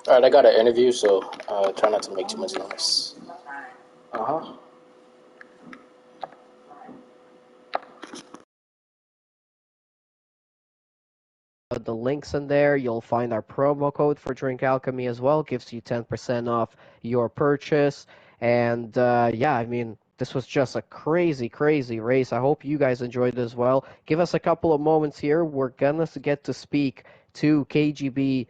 All right, I got an interview, so try not to make too much noise. Uh huh. The links in there. You'll find our promo code for Drink Alchemy as well. Gives you 10% off your purchase. And yeah, I mean, this was just a crazy, crazy race. I hope you guys enjoyed it as well. Give us a couple of moments here. We're gonna get to speak to KGB,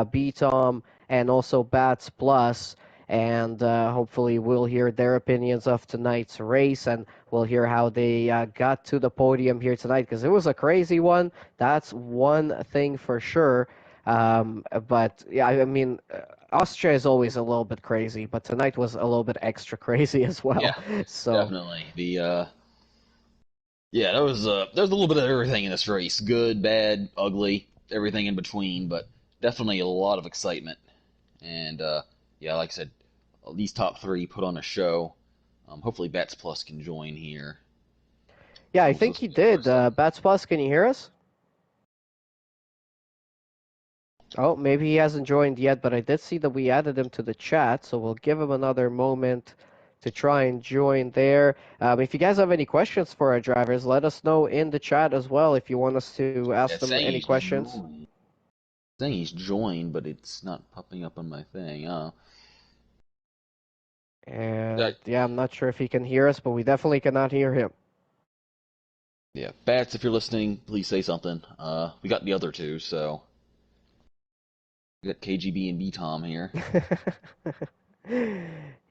B-Tom, and also Bats Plus. And hopefully we'll hear their opinions of tonight's race, and we'll hear how they got to the podium here tonight, because it was a crazy one. That's one thing for sure. But yeah, I mean, Austria is always a little bit crazy, but tonight was a little bit extra crazy as Yeah, well. So definitely. Yeah, there's a little bit of everything in this race. Good, bad, ugly, everything in between, but definitely a lot of excitement. And yeah, like I said, these top three put on a show. Hopefully Bats Plus can join here. yeah, I So think this he will be the did. first thing. Bats Plus, can you hear us? Oh, maybe he hasn't joined yet, but I did see that we added him to the chat, so we'll give him another moment to try and join there. If you guys have any questions for our drivers, let us know in the chat as well if you want us to Yeah, ask it's them saying any he's questions. joined. It's saying he's joined, but it's not popping up on my thing. Oh. And That, yeah, I'm not sure if he can hear us, but we definitely cannot hear him. yeah, Bats, if you're listening, please say something. We got the other two, so we got KGB and B Tom here.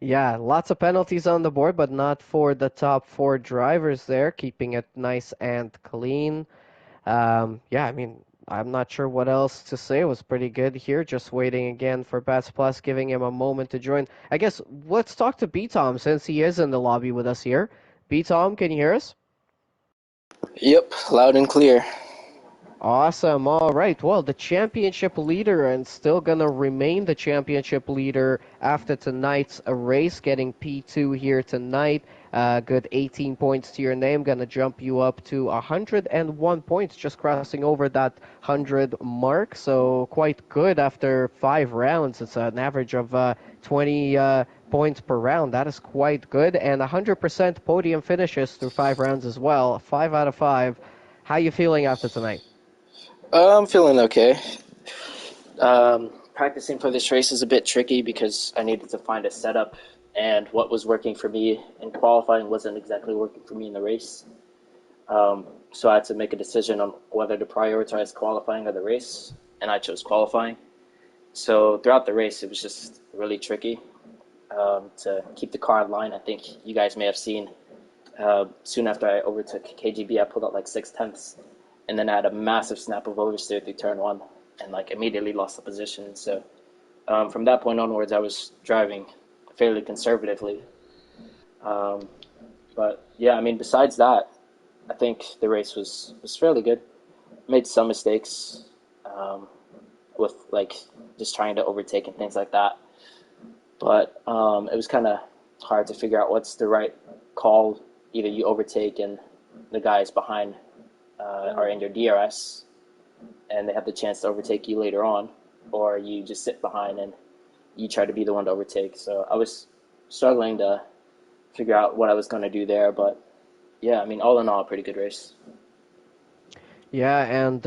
Yeah, lots of penalties on the board, but not for the top four drivers there, keeping it nice and clean. Yeah, I mean, I'm not sure what else to say. It was pretty good here. Just waiting again for Bats Plus, giving him a moment to join. I guess let's talk to B Tom since he is in the lobby with us here. B Tom, can you hear us? Yep, loud and clear. Awesome. All right. Well, the championship leader and still going to remain the championship leader after tonight's race, getting P2 here tonight. Good 18 points to your name. Going to jump you up to 101 points, just crossing over that 100 mark. So quite good after 5 rounds. It's an average of 20 points per round. That is quite good. And 100% podium finishes through 5 rounds as well. 5 out of 5. How you feeling after tonight? I'm feeling okay. Practicing for this race is a bit tricky because I needed to find a setup, and what was working for me in qualifying wasn't exactly working for me in the race. So I had to make a decision on whether to prioritize qualifying or the race, and I chose qualifying. So throughout the race, it was just really tricky to keep the car in line. I think you guys may have seen soon after I overtook KGB, I pulled out like 6 tenths, and then I had a massive snap of oversteer through turn one, and like immediately lost the position. So from that point onwards, I was driving fairly conservatively. Um, but yeah, I mean, besides that, I think the race was fairly good. Made some mistakes with like just trying to overtake and things like that, but it was kind of hard to figure out what's the right call. Either you overtake and the guys behind are in your DRS and they have the chance to overtake you later on, or you just sit behind and you try to be the one to overtake. So I was struggling to figure out what I was going to do there, but yeah, I mean, all in all, a pretty good race. Yeah, and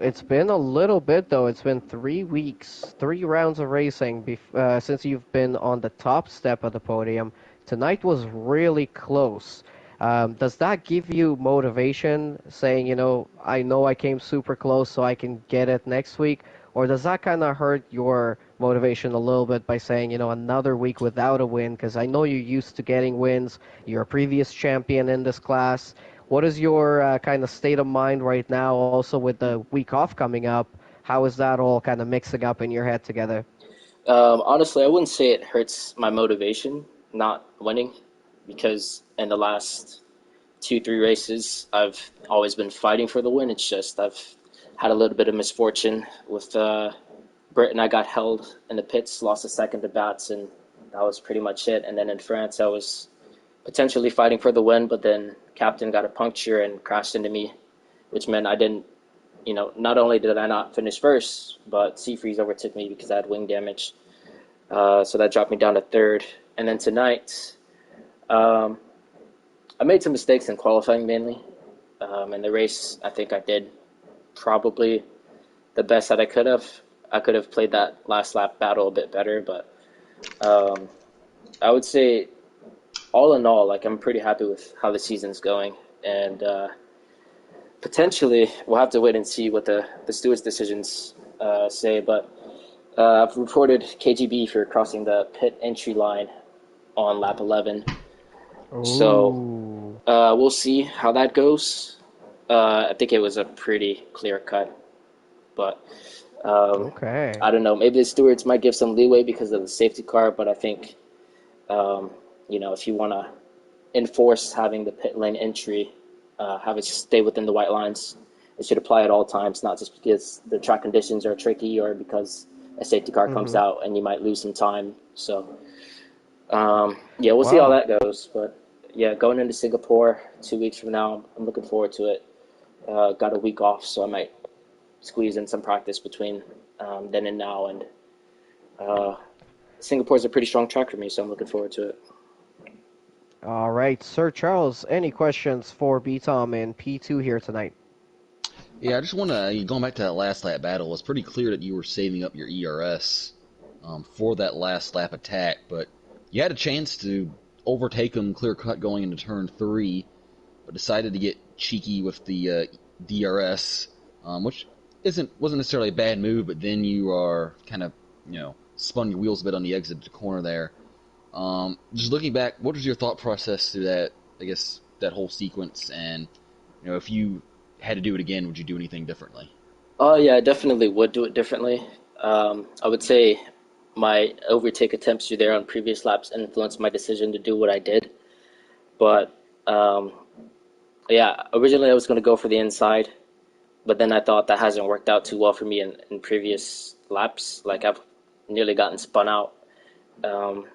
it's been a little bit though. It's been 3 weeks, 3 rounds of racing since you've been on the top step of the podium. Tonight was really close. Does that give you motivation, saying, I know I came super close, so I can get it next week? Or does that kind of hurt your motivation a little bit by saying, another week without a win? Because I know you're used to getting wins. You're a previous champion in this class. What is your kind of state of mind right now, also with the week off coming up? How is that all kind of mixing up in your head together? Honestly, I wouldn't say it hurts my motivation not winning because in the last 2, 3 races, I've always been fighting for the win. It's just I've had a little bit of misfortune with Britain. I got held in the pits, lost a second to Bats, and that was pretty much it. And then in France, I was potentially fighting for the win, but then Captain got a puncture and crashed into me, which meant I didn't not only did I not finish first, but Seafreeze overtook me because I had wing damage. So that dropped me down to third. And then tonight, um, I made some mistakes in qualifying mainly. In the race, I think I did probably the best that I could have. I could have played that last lap battle a bit better, but um, I would say all in all, like I'm pretty happy with how the season's going, and potentially we'll have to wait and see what the stewards' decisions say. But I've reported KGB for crossing the pit entry line on lap 11, so Ooh. we'll see how that goes. I think it was a pretty clear cut, but Okay. I don't know. Maybe the stewards might give some leeway because of the safety car, but I think um, if you want to enforce having the pit lane entry, have it stay within the white lines. It should apply at all times, not just because the track conditions are tricky or because a safety car comes Mm-hmm. out and you might lose some time. So, yeah, we'll see how Wow. that goes. But yeah, going into Singapore 2 weeks from now, I'm looking forward to it. Got a week off, so I might squeeze in some practice between then and now. And uh, Singapore's a pretty strong track for me, so I'm looking forward to it. All right, Sir Charles, any questions for B Tom and P2 here tonight? Yeah, I just want to, going back to that last lap battle, it's pretty clear that you were saving up your ERS for that last lap attack, but you had a chance to overtake him clear cut going into turn three, but decided to get cheeky with the DRS, which wasn't necessarily a bad move, but then you are kind of, spun your wheels a bit on the exit to the corner there. Just looking back, what was your thought process through that, I guess, that whole sequence, and, if you had to do it again, would you do anything differently? Oh yeah, I definitely would do it differently. I would say my overtake attempts through there on previous laps influenced my decision to do what I did. But um, yeah, originally I was going to go for the inside, but then I thought that hasn't worked out too well for me in previous laps. Like I've nearly gotten spun out. Um,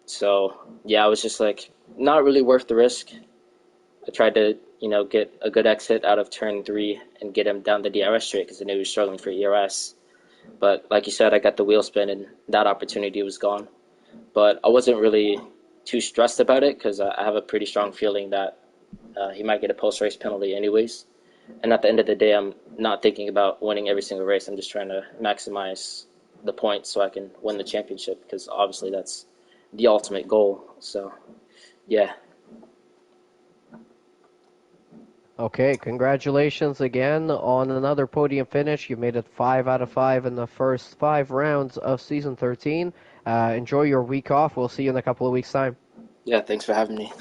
so yeah, I was just like, not really worth the risk. I tried to, get a good exit out of turn three and get him down the DRS straight because I knew he was struggling for ERS. But like you said, I got the wheel spin and that opportunity was gone. But I wasn't really too stressed about it because I have a pretty strong feeling that he might get a post race penalty anyways. And at the end of the day, I'm not thinking about winning every single race. I'm just trying to maximize the points so I can win the championship because obviously that's the ultimate goal. So yeah, Okay, congratulations again on another podium finish. You made it 5 out of 5 in the first 5 rounds of season 13. Enjoy your week off. We'll see you in a couple of weeks' time. yeah. Thanks for having me.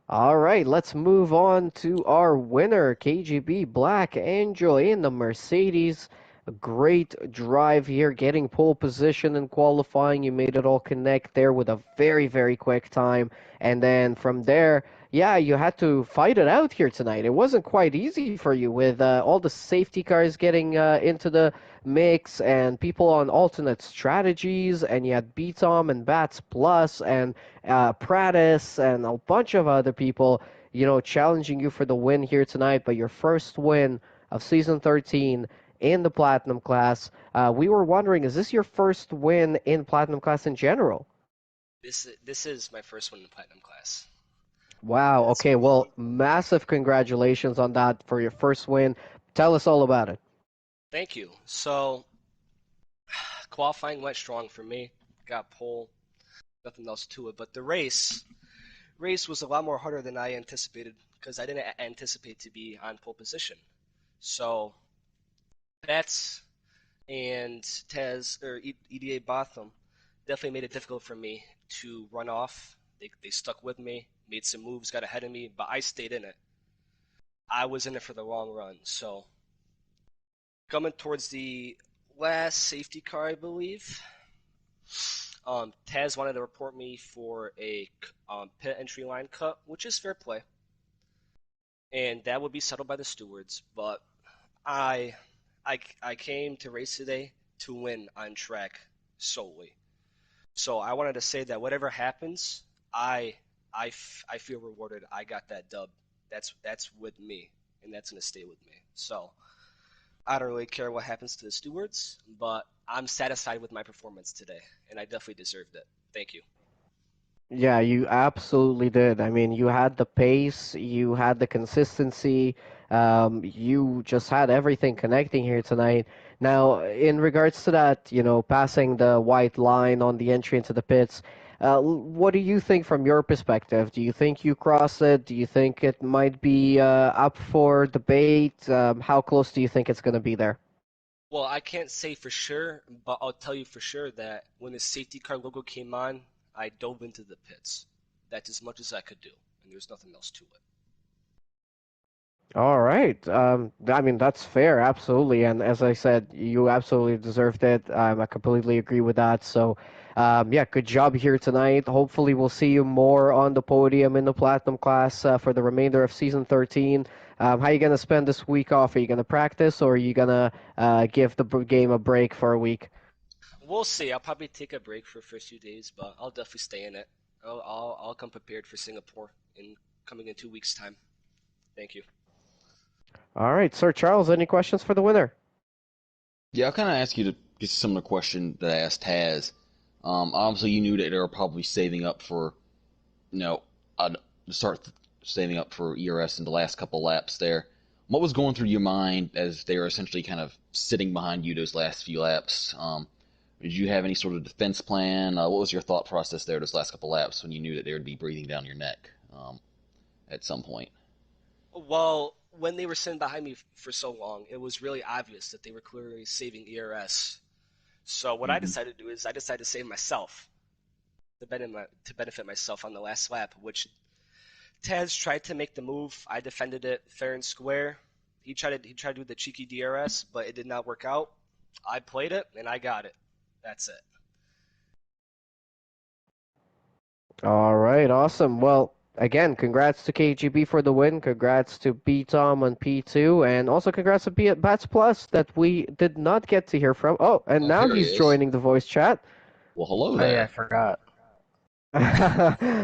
All right, let's move on to our winner, KGB Black Angel in the Mercedes. A great drive here, getting pole position in qualifying. You made it all connect there with a very, very quick time. And then from there, yeah, you had to fight it out here tonight. It wasn't quite easy for you with all the safety cars getting into the mix and people on alternate strategies. And you had BTOM and Bats Plus and Prattis and a bunch of other people, challenging you for the win here tonight. But your first win of season 13 in the Platinum class. We were wondering, is this your first win in Platinum class in general? This is my first one in platinum class. Wow. That's Okay. Well, massive congratulations on that for your first win. Tell us all about it. Thank you. So qualifying went strong for me. Got pole, nothing else to it. But the race was a lot more harder than I anticipated because I didn't anticipate to be on pole position. So that's and Tez or EDA Botham definitely made it difficult for me to run off. They stuck with me, made some moves, got ahead of me, but I stayed in it. I was in it for the long run. So coming towards the last safety car, I believe. Taz wanted to report me for a pit entry line cut, which is fair play, and that would be settled by the stewards. But I, I came to race today to win on track solely. So I wanted to say that whatever happens, I feel rewarded. I got that dub. That's with me, and that's going to stay with me. So I don't really care what happens to the stewards, but I'm satisfied with my performance today, and I definitely deserved it. Thank you. Yeah, you absolutely did. I mean, you had the pace, you had the consistency, you just had everything connecting here tonight. Now, in regards to that, passing the white line on the entry into the pits, what do you think from your perspective? Do you think you crossed it? Do you think it might be up for debate? How close do you think it's going to be there? Well, I can't say for sure, but I'll tell you for sure that when the safety car logo came on, I dove into the pits. That's as much as I could do, and there's nothing else to it. All right. I mean, that's fair, absolutely. And as I said, you absolutely deserved it. I completely agree with that. So, yeah, good job here tonight. Hopefully, we'll see you more on the podium in the Platinum class for the remainder of season 13. How are you going to spend this week off? Are you going to practice or are you going to give the game a break for a week? We'll see. I'll probably take a break for the first few days, but I'll definitely stay in it. I'll come prepared for Singapore in coming in 2 weeks' time. Thank you. All right, Sir Charles, any questions for the winner? Yeah, I'll kind of ask you to get a similar question that I asked Taz. Obviously, you knew that they were probably saving up for, you know, to start saving up for ERS in the last couple laps there. What was going through your mind as they were essentially kind of sitting behind you those last few laps? Did you have any sort of defense plan? What was your thought process there those last couple laps when you knew that they would be breathing down your neck at some point? Well, when they were sitting behind me for so long, it was really obvious that they were clearly saving ERS. So what I Mm-hmm. decided to do is I decided to save myself to benefit myself on the last lap, which Taz tried to make the move. I defended it fair and square. He tried to do the cheeky DRS, but it did not work out. I played it and I got it. That's it. All right, awesome. Well, again, congrats to KGB for the win. Congrats to B Tom on P2, and also congrats to Bats Plus that we did not get to hear from. Oh, and Oh, now there he he's is. joining the voice chat. Well, hello Oh yeah, I there. forgot.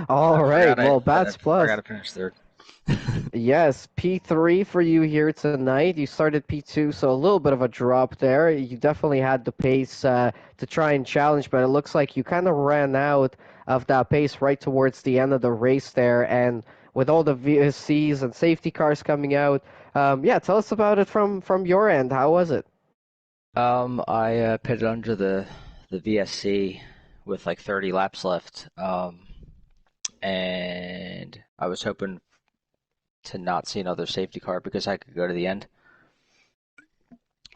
All I right, forgot I well, I Bats forgot Plus. to finish third. Yes, P3 for you here tonight. You started P2, so a little bit of a drop there. You definitely had the pace to try and challenge, but it looks like you kind of ran out of that pace right towards the end of the race there. And with all the VSCs and safety cars coming out, yeah, tell us about it from your end. How was it? I pitted under the VSC with like 30 laps left, and I was hoping to not see another safety car because I could go to the end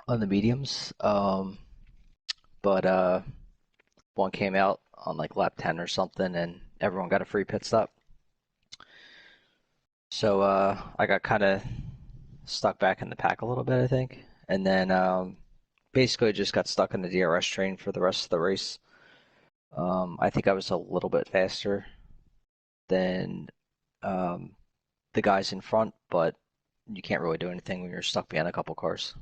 on the mediums. But one came out on like lap 10 or something, and everyone got a free pit stop. So I got kind of stuck back in the pack a little bit, I think, and then basically just got stuck in the DRS train for the rest of the race. I think I was a little bit faster than um, the guys in front, but you can't really do anything when you're stuck behind a couple cars.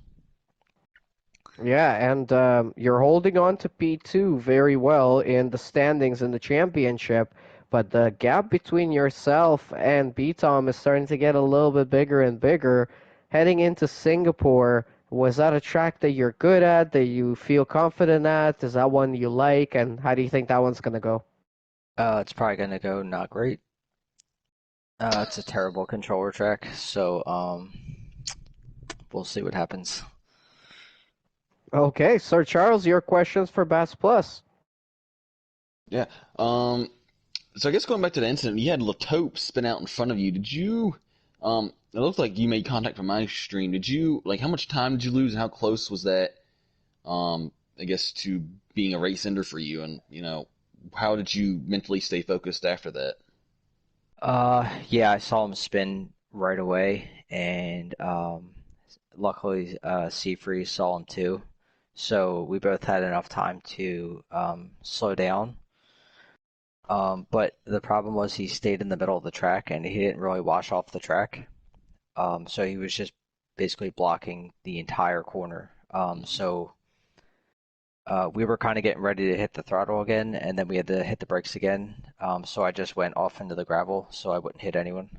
Yeah, and you're holding on to P2 very well in the standings in the championship, but the gap between yourself and B-Tom is starting to get a little bit bigger and bigger. Heading into Singapore, was that a track that you're good at, that you feel confident at? Is that one you like, and how do you think that one's going to go? It's probably gonna go not great. It's a terrible controller track, so we'll see what happens. Okay, Sir Charles, your questions for Bass Plus. Yeah. So I guess going back to the incident, you had Latope spin out in front of you. Did you? It looked like you made contact from my stream. Did you like? How much time did you lose, and how close was that? I guess to being a race ender for you, and how did you mentally stay focused after that? Yeah, I saw him spin right away, and luckily Seafree saw him too. So we both had enough time to slow down. But the problem was he stayed in the middle of the track and he didn't really wash off the track. So he was just basically blocking the entire corner. So we were kind of getting ready to hit the throttle again, and then we had to hit the brakes again. So I just went off into the gravel so I wouldn't hit anyone.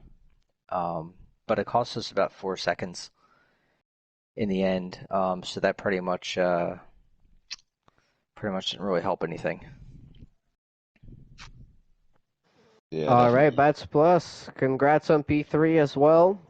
but it cost us about 4 seconds in the end. So that pretty much didn't really help anything. Yeah, All right, definitely. Bats Plus, congrats on P3 as well.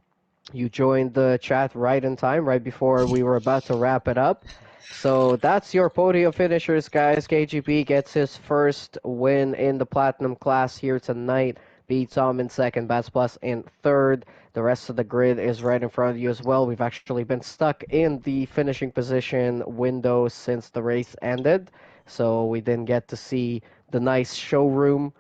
You joined the chat right in time, right before we were about to wrap it up. So that's your podium finishers, guys. KGB gets his first win in the Platinum class here tonight. Beats Tom in second, Bats Plus in third. The rest of the grid is right in front of you as well. We've actually been stuck in the finishing position window since the race ended, so we didn't get to see the nice showroom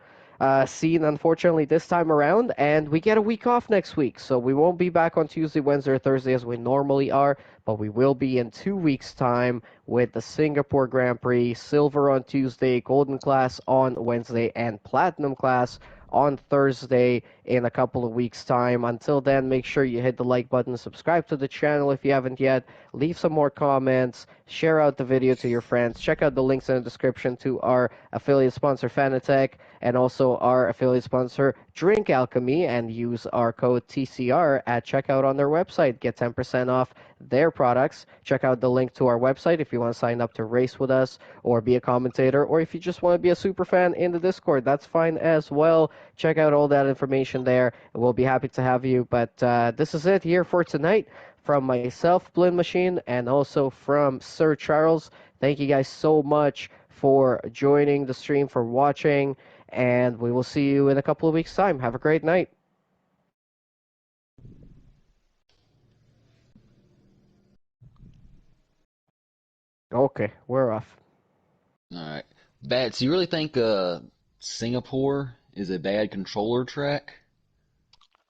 scene, unfortunately, this time around. And we get a week off next week, so we won't be back on Tuesday, Wednesday, or Thursday as we normally are, but we will be in 2 weeks' time with the Singapore Grand Prix, Silver on Tuesday, Golden Class on Wednesday, and Platinum Class on Thursday in a couple of weeks' time. Until then, make sure you hit the like button, subscribe to the channel if you haven't yet, leave some more comments, share out the video to your friends, check out the links in the description to our affiliate sponsor Fanatec and also our affiliate sponsor Drink Alchemy, and use our code TCR at checkout on their website. Get 10% off their products. Check out the link to our website if you want to sign up to race with us or be a commentator, or if you just want to be a super fan in the Discord, that's fine as well. Check out all that information there, and we'll be happy to have you. But this is it here for tonight. From myself, Blind Machine, and also from Sir Charles. Thank you guys so much for joining the stream, for watching, and we will see you in a couple of weeks' time. Have a great night. Okay, we're off. All right. Bats, you really think Singapore is a bad controller track?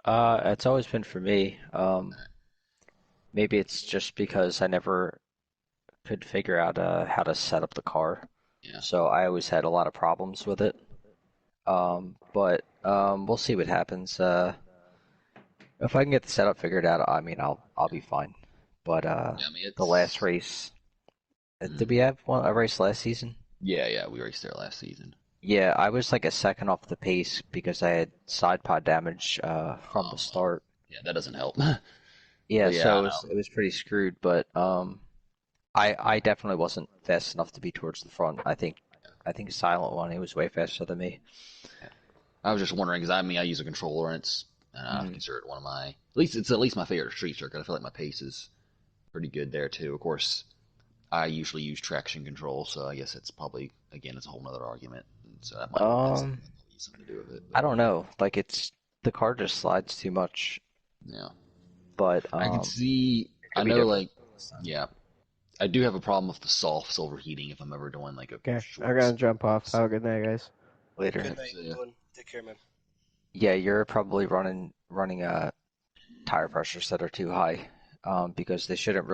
It's always been for me. Maybe it's just because I never could figure out how to set up the car, Yeah. so I always had a lot of problems with it. But we'll see what happens. If I can get the setup figured out, I mean, I'll be fine. But Yeah, I mean the last it's. race, did Mm, we have a race last season? yeah, we raced there last season. Yeah, I was like a second off the pace because I had side pod damage from the Well, start. yeah, that doesn't help. Yeah, But yeah, so I know. it was pretty screwed. But I definitely wasn't fast enough to be towards the front. I think Silent One, he was way faster than me. Yeah. I was just wondering because I mean I use a controller and I Mm. consider it one of my at least my favorite street circuit. I feel like my pace is pretty good there too. Of course, I usually use traction control, so I guess it's probably again it's a whole nother argument. So that might have Um, something to do with it. I But don't know. Like the car just slides too much, yeah, but I can see. it I could be know different like this time. yeah, I do have a problem with the softs overheating if I'm ever doing like a Okay, I short gotta jump off. sequence. Have a good night, guys. Later. Good night, So, yeah. Boone. Take care, man. Yeah, you're probably running tire pressures that are too high, because they shouldn't